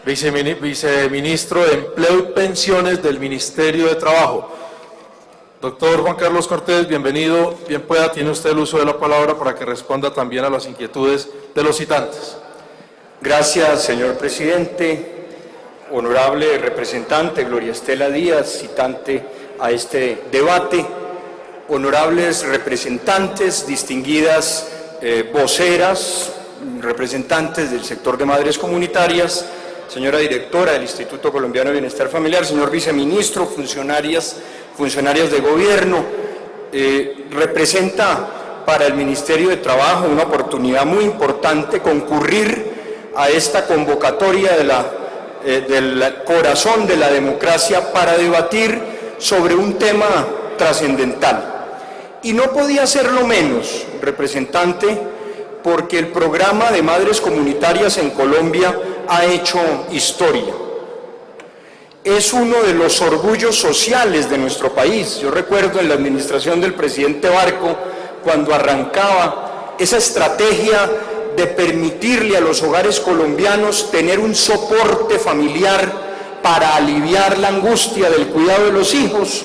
Viceministro de Empleo y Pensiones del Ministerio de Trabajo. Doctor Juan Carlos Cortés, bienvenido. Bien pueda, tiene usted el uso de la palabra para que responda también a las inquietudes de los citantes. Gracias, señor presidente. Honorable representante Gloria Estela Díaz, citante a este debate. Honorables representantes, distinguidas voceras, representantes del sector de madres comunitarias, señora directora del Instituto Colombiano de Bienestar Familiar, señor viceministro, funcionarias de gobierno, representa para el Ministerio de Trabajo una oportunidad muy importante concurrir a esta convocatoria del corazón de la democracia para debatir sobre un tema trascendental. Y no podía serlo menos, representante, porque el programa de madres comunitarias en Colombia ha hecho historia. Es uno de los orgullos sociales de nuestro país. Yo recuerdo en la administración del presidente Barco, cuando arrancaba esa estrategia de permitirle a los hogares colombianos tener un soporte familiar para aliviar la angustia del cuidado de los hijos,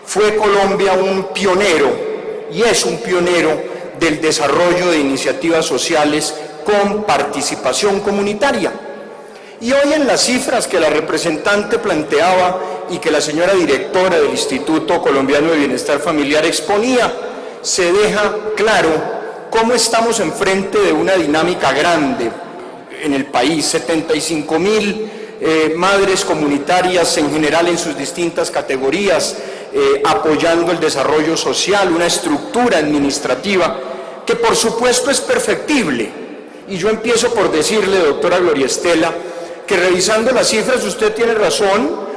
fue Colombia un pionero, y es un pionero del desarrollo de iniciativas sociales con participación comunitaria. Y hoy en las cifras que la representante planteaba y que la señora directora del Instituto Colombiano de Bienestar Familiar exponía, se deja claro cómo estamos enfrente de una dinámica grande en el país. 75.000 madres comunitarias en general en sus distintas categorías, apoyando el desarrollo social, una estructura administrativa que por supuesto es perfectible. Y yo empiezo por decirle, doctora Gloria Estela, que revisando las cifras usted tiene razón,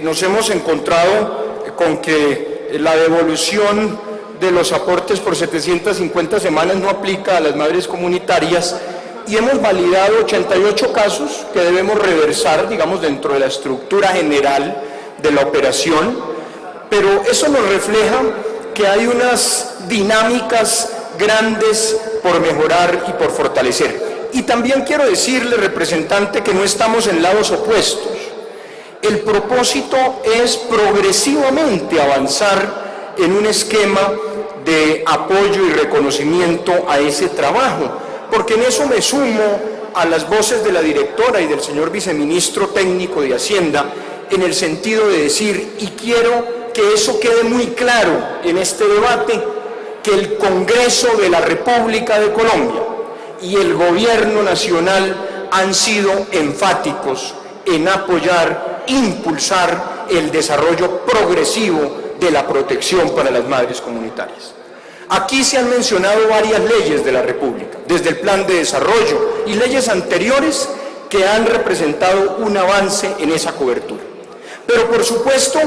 nos hemos encontrado con que la devolución de los aportes por 750 semanas no aplica a las madres comunitarias, y hemos validado 88 casos que debemos reversar, digamos, dentro de la estructura general de la operación, pero eso nos refleja que hay unas dinámicas grandes por mejorar y por fortalecer. Y también quiero decirle, representante, que no estamos en lados opuestos. El propósito es progresivamente avanzar en un esquema de apoyo y reconocimiento a ese trabajo, porque en eso me sumo a las voces de la directora y del señor viceministro técnico de Hacienda, en el sentido de decir, y quiero que eso quede muy claro en este debate, que el Congreso de la República de Colombia y el Gobierno Nacional han sido enfáticos en apoyar, impulsar el desarrollo progresivo de la protección para las madres comunitarias. Aquí se han mencionado varias leyes de la República, desde el Plan de Desarrollo y leyes anteriores que han representado un avance en esa cobertura. Pero por supuesto,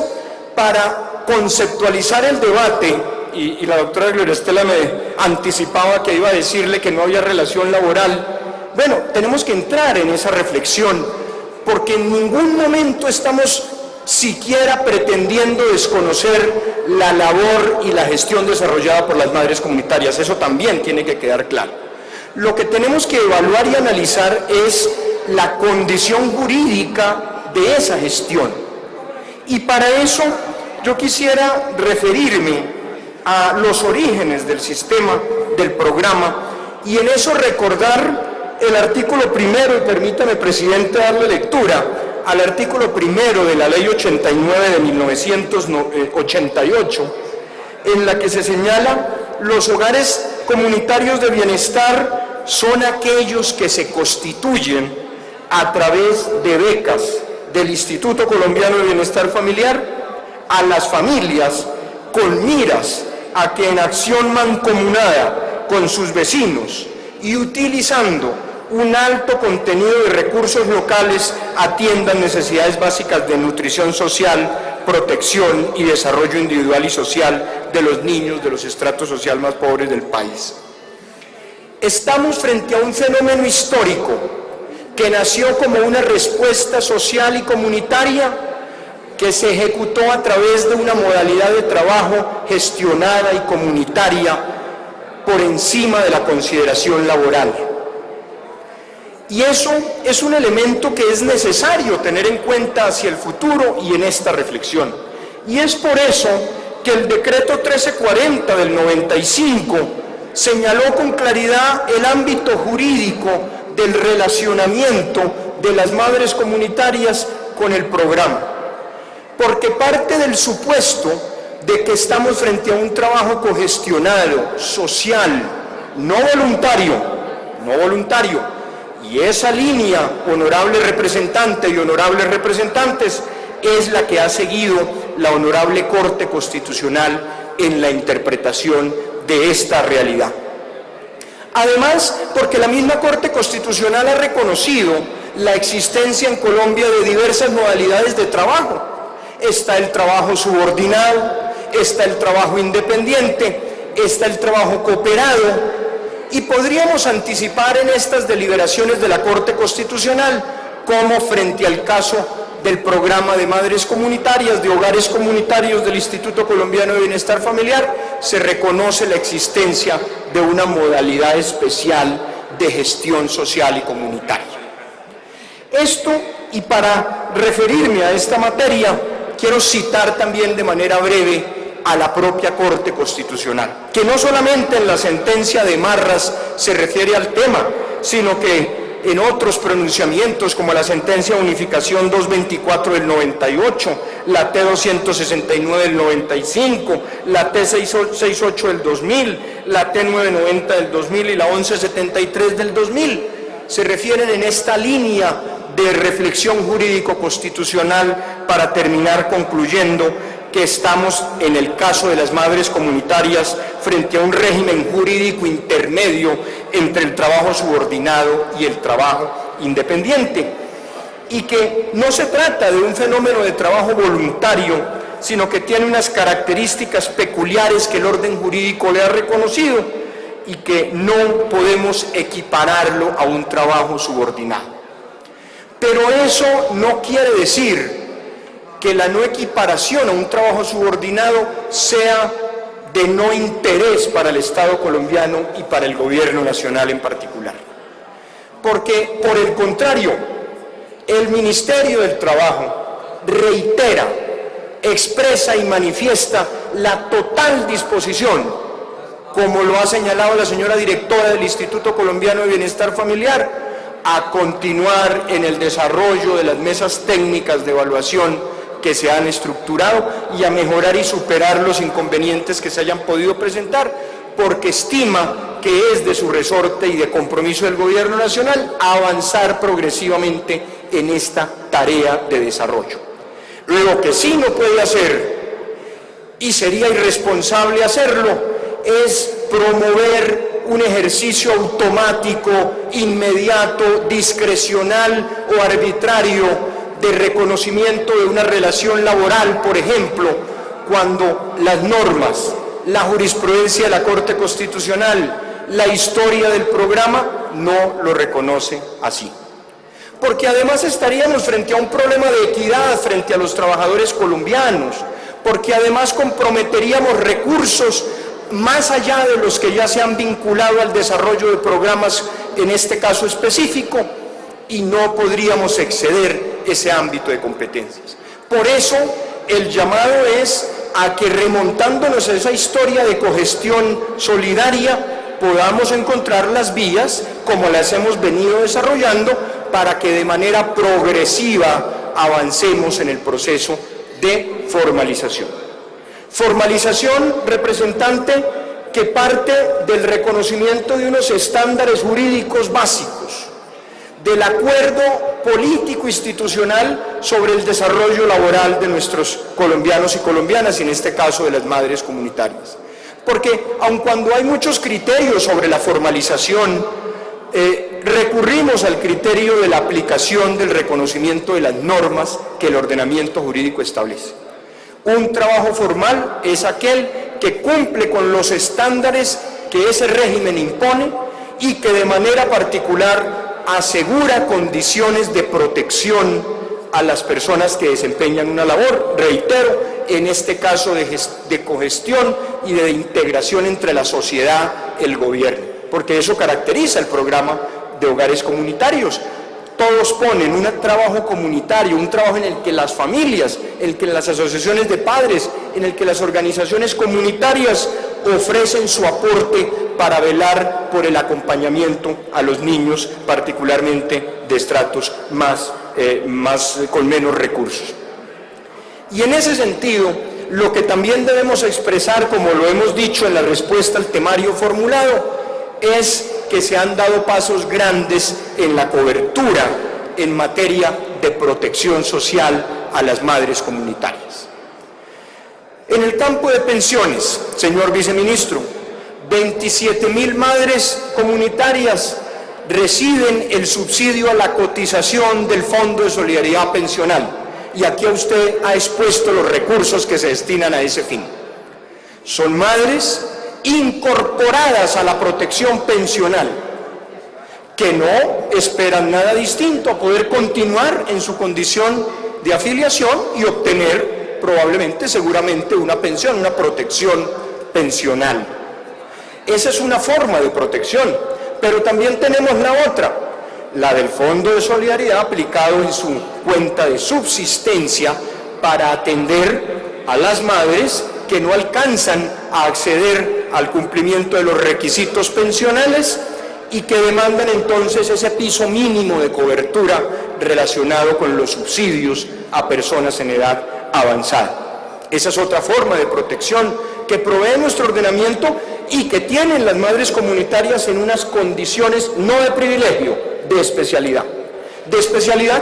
para conceptualizar el debate, y la doctora Gloria Estela me anticipaba que iba a decirle que no había relación laboral, bueno, tenemos que entrar en esa reflexión, porque en ningún momento estamos siquiera pretendiendo desconocer la labor y la gestión desarrollada por las madres comunitarias. Eso también tiene que quedar claro. Lo que tenemos que evaluar y analizar es la condición jurídica de esa gestión. Y para eso yo quisiera referirme a los orígenes del sistema, del programa, y en eso recordar el artículo primero, y permítame, presidente, darle lectura al artículo primero de la Ley 89 de 1988, en la que se señala: los hogares comunitarios de bienestar son aquellos que se constituyen a través de becas del Instituto Colombiano de Bienestar Familiar a las familias con miras a que en acción mancomunada con sus vecinos y utilizando un alto contenido de recursos locales atiendan necesidades básicas de nutrición social, protección y desarrollo individual y social de los niños de los estratos sociales más pobres del país. Estamos frente a un fenómeno histórico que nació como una respuesta social y comunitaria que se ejecutó a través de una modalidad de trabajo gestionada y comunitaria por encima de la consideración laboral. Y eso es un elemento que es necesario tener en cuenta hacia el futuro y en esta reflexión. Y es por eso que el decreto 1340 del 95 señaló con claridad el ámbito jurídico del relacionamiento de las madres comunitarias con el programa, porque parte del supuesto de que estamos frente a un trabajo cogestionado, social, no voluntario, y esa línea, honorable representante y honorables representantes, es la que ha seguido la Honorable Corte Constitucional en la interpretación de esta realidad. Además, porque la misma Corte Constitucional ha reconocido la existencia en Colombia de diversas modalidades de trabajo. Está el trabajo subordinado, está el trabajo independiente, está el trabajo cooperado, y podríamos anticipar en estas deliberaciones de la Corte Constitucional como frente al caso del programa de madres comunitarias, de hogares comunitarios del Instituto Colombiano de Bienestar Familiar, se reconoce la existencia de una modalidad especial de gestión social y comunitaria. Esto, y para referirme a esta materia, quiero citar también de manera breve a la propia Corte Constitucional, que no solamente en la sentencia de Marras se refiere al tema, sino que en otros pronunciamientos como la sentencia de unificación 224 del 98, la T269 del 95, la T668 del 2000, la T990 del 2000 y la 1173 del 2000, se refieren en esta línea de reflexión jurídico-constitucional para terminar concluyendo que estamos en el caso de las madres comunitarias frente a un régimen jurídico intermedio entre el trabajo subordinado y el trabajo independiente, y que no se trata de un fenómeno de trabajo voluntario, sino que tiene unas características peculiares que el orden jurídico le ha reconocido y que no podemos equipararlo a un trabajo subordinado. Pero eso no quiere decir que la no equiparación a un trabajo subordinado sea de no interés para el Estado colombiano y para el gobierno nacional en particular. Porque, por el contrario, el Ministerio del Trabajo reitera, expresa y manifiesta la total disposición, como lo ha señalado la señora directora del Instituto Colombiano de Bienestar Familiar, a continuar en el desarrollo de las mesas técnicas de evaluación que se han estructurado y a mejorar y superar los inconvenientes que se hayan podido presentar, porque estima que es de su resorte y de compromiso del Gobierno Nacional avanzar progresivamente en esta tarea de desarrollo. Lo que sí no puede hacer, y sería irresponsable hacerlo, es promover un ejercicio automático, inmediato, discrecional o arbitrario de reconocimiento de una relación laboral, por ejemplo, cuando las normas, la jurisprudencia de la Corte Constitucional, la historia del programa no lo reconoce así. Porque además estaríamos frente a un problema de equidad frente a los trabajadores colombianos, porque además comprometeríamos recursos más allá de los que ya se han vinculado al desarrollo de programas, en este caso específico, y no podríamos exceder ese ámbito de competencias. Por eso, el llamado es a que, remontándonos a esa historia de cogestión solidaria, podamos encontrar las vías, como las hemos venido desarrollando, para que de manera progresiva avancemos en el proceso de formalización. Formalización, representante, que parte del reconocimiento de unos estándares jurídicos básicos, del acuerdo político institucional sobre el desarrollo laboral de nuestros colombianos y colombianas, y en este caso de las madres comunitarias. Porque aun cuando hay muchos criterios sobre la formalización, recurrimos al criterio de la aplicación del reconocimiento de las normas que el ordenamiento jurídico establece. Un trabajo formal es aquel que cumple con los estándares que ese régimen impone y que de manera particular asegura condiciones de protección a las personas que desempeñan una labor, reitero, en este caso de cogestión y de integración entre la sociedad y el gobierno, porque eso caracteriza el programa de hogares comunitarios. Todos ponen un trabajo comunitario, un trabajo en el que las familias, en el que las asociaciones de padres, en el que las organizaciones comunitarias ofrecen su aporte para velar por el acompañamiento a los niños, particularmente de estratos con menos recursos. Y en ese sentido, lo que también debemos expresar, como lo hemos dicho en la respuesta al temario formulado, es que se han dado pasos grandes en la cobertura en materia de protección social a las madres comunitarias. En el campo de pensiones, señor viceministro, 27.000 madres comunitarias reciben el subsidio a la cotización del Fondo de Solidaridad Pensional, y aquí usted ha expuesto los recursos que se destinan a ese fin. Son madres incorporadas a la protección pensional, que no esperan nada distinto a poder continuar en su condición de afiliación y obtener probablemente, seguramente, una pensión, una protección pensional. Esa es una forma de protección, pero también tenemos la otra, la del Fondo de Solidaridad aplicado en su cuenta de subsistencia para atender a las madres que no alcanzan a acceder al cumplimiento de los requisitos pensionales y que demandan entonces ese piso mínimo de cobertura relacionado con los subsidios a personas en edad avanzada. Esa es otra forma de protección que provee nuestro ordenamiento y que tienen las madres comunitarias en unas condiciones no de privilegio, de especialidad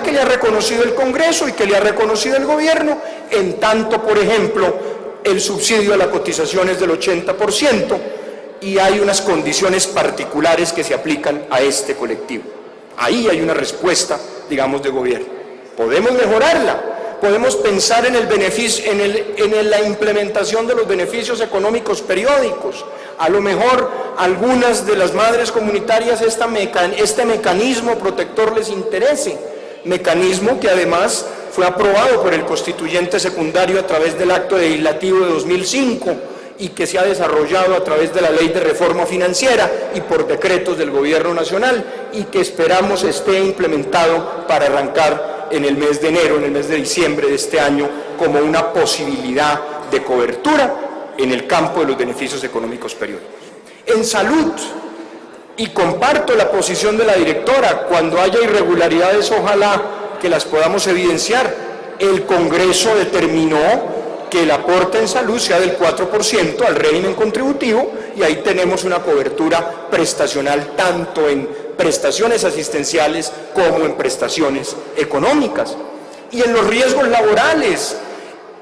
que le ha reconocido el Congreso y que le ha reconocido el Gobierno, en tanto, por ejemplo, el subsidio a la cotización es del 80% y hay unas condiciones particulares que se aplican a este colectivo. Ahí hay una respuesta, digamos, de gobierno. Podemos mejorarla, podemos pensar en el beneficio, en la implementación de los beneficios económicos periódicos. A lo mejor algunas de las madres comunitarias este mecanismo protector les interese, mecanismo que además fue aprobado por el constituyente secundario a través del acto legislativo de 2005 y que se ha desarrollado a través de la Ley de Reforma Financiera y por decretos del Gobierno Nacional y que esperamos esté implementado para arrancar en el mes de enero, en el mes de diciembre de este año, como una posibilidad de cobertura en el campo de los beneficios económicos periódicos. En salud, y comparto la posición de la directora, cuando haya irregularidades, ojalá que las podamos evidenciar. El Congreso determinó que el aporte en salud sea del 4% al régimen contributivo y ahí tenemos una cobertura prestacional tanto en prestaciones asistenciales como en prestaciones económicas. Y en los riesgos laborales,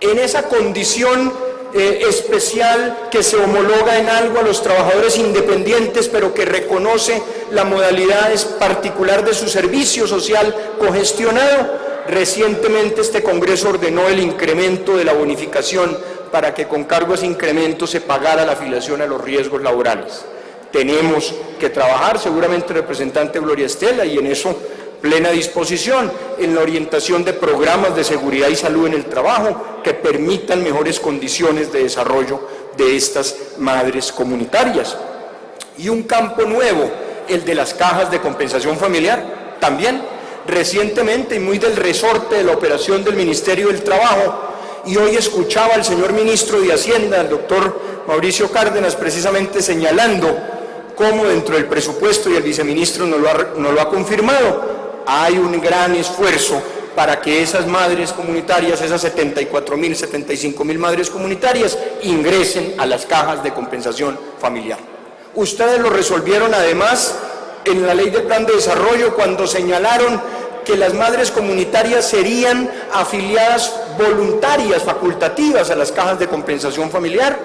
en esa condición especial que se homologa en algo a los trabajadores independientes, pero que reconoce la modalidad particular de su servicio social cogestionado. Recientemente este Congreso ordenó el incremento de la bonificación para que con cargo a ese incremento se pagara la afiliación a los riesgos laborales. Tenemos que trabajar, seguramente representante Gloria Estela, y en eso plena disposición, en la orientación de programas de seguridad y salud en el trabajo que permitan mejores condiciones de desarrollo de estas madres comunitarias. Y un campo nuevo, el de las cajas de compensación familiar, también recientemente y muy del resorte de la operación del Ministerio del Trabajo, y hoy escuchaba al señor ministro de Hacienda, el doctor Mauricio Cárdenas, precisamente señalando cómo dentro del presupuesto, y el viceministro nos lo ha confirmado, hay un gran esfuerzo para que esas madres comunitarias, esas 74.000, 75.000 madres comunitarias, ingresen a las cajas de compensación familiar. Ustedes lo resolvieron además en la Ley del Plan de Desarrollo cuando señalaron que las madres comunitarias serían afiliadas voluntarias, facultativas a las cajas de compensación familiar.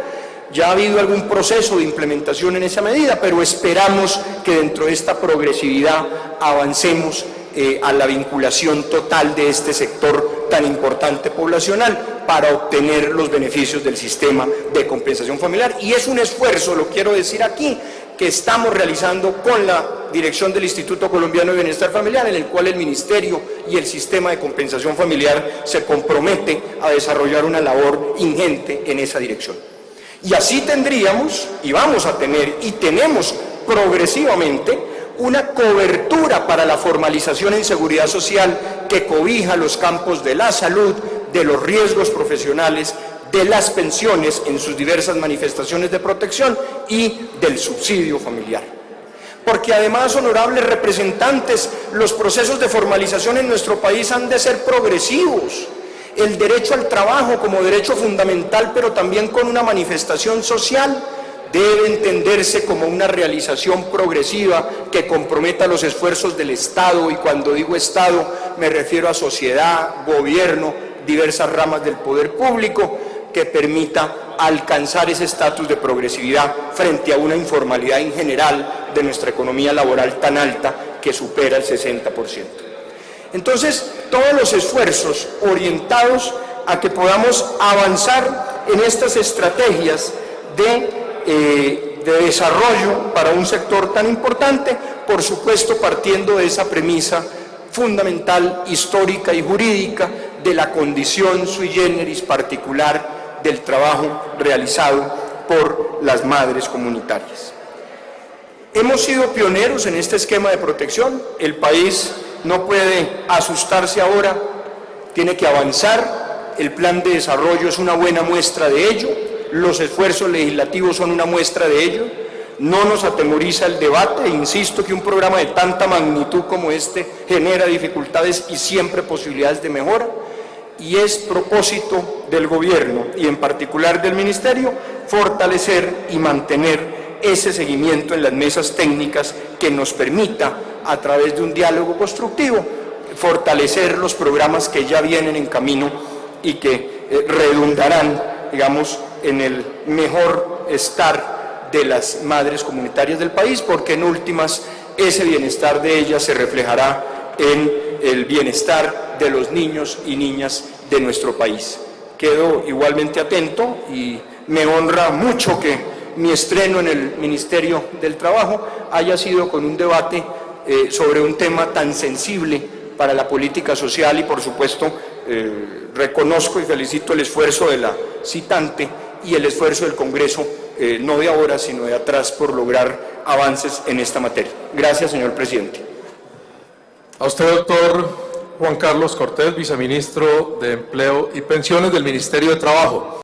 Ya ha habido algún proceso de implementación en esa medida, pero esperamos que dentro de esta progresividad avancemos a la vinculación total de este sector tan importante poblacional para obtener los beneficios del sistema de compensación familiar. Y es un esfuerzo, lo quiero decir aquí, que estamos realizando con la dirección del Instituto Colombiano de Bienestar Familiar, en el cual el Ministerio y el sistema de compensación familiar se compromete a desarrollar una labor ingente en esa dirección. Y así tendríamos, y vamos a tener, y tenemos progresivamente, una cobertura para la formalización en seguridad social que cobija los campos de la salud, de los riesgos profesionales, de las pensiones en sus diversas manifestaciones de protección y del subsidio familiar. Porque además, honorables representantes, los procesos de formalización en nuestro país han de ser progresivos. El derecho al trabajo como derecho fundamental, pero también con una manifestación social, debe entenderse como una realización progresiva que comprometa los esfuerzos del Estado, y cuando digo Estado me refiero a sociedad, gobierno, diversas ramas del poder público, que permita alcanzar ese estatus de progresividad frente a una informalidad en general de nuestra economía laboral tan alta que supera el 60%. Entonces, todos los esfuerzos orientados a que podamos avanzar en estas estrategias de desarrollo para un sector tan importante, por supuesto partiendo de esa premisa fundamental, histórica y jurídica de la condición sui generis particular del trabajo realizado por las madres comunitarias. Hemos sido pioneros en este esquema de protección. El país no puede asustarse ahora, tiene que avanzar. El plan de desarrollo es una buena muestra de ello, los esfuerzos legislativos son una muestra de ello. No nos atemoriza el debate, e insisto que un programa de tanta magnitud como este genera dificultades y siempre posibilidades de mejora, y es propósito del gobierno y en particular del ministerio fortalecer y mantener ese seguimiento en las mesas técnicas que nos permita, a través de un diálogo constructivo, fortalecer los programas que ya vienen en camino y que redundarán, digamos, en el mejor estar de las madres comunitarias del país, porque en últimas ese bienestar de ellas se reflejará en el bienestar de los niños y niñas de nuestro país. Quedo igualmente atento y me honra mucho que mi estreno en el Ministerio del Trabajo haya sido con un debate sobre un tema tan sensible para la política social, y por supuesto reconozco y felicito el esfuerzo de la citante y el esfuerzo del Congreso, no de ahora sino de atrás, por lograr avances en esta materia. Gracias, señor presidente. A usted, doctor Juan Carlos Cortés, viceministro de Empleo y Pensiones del Ministerio de Trabajo.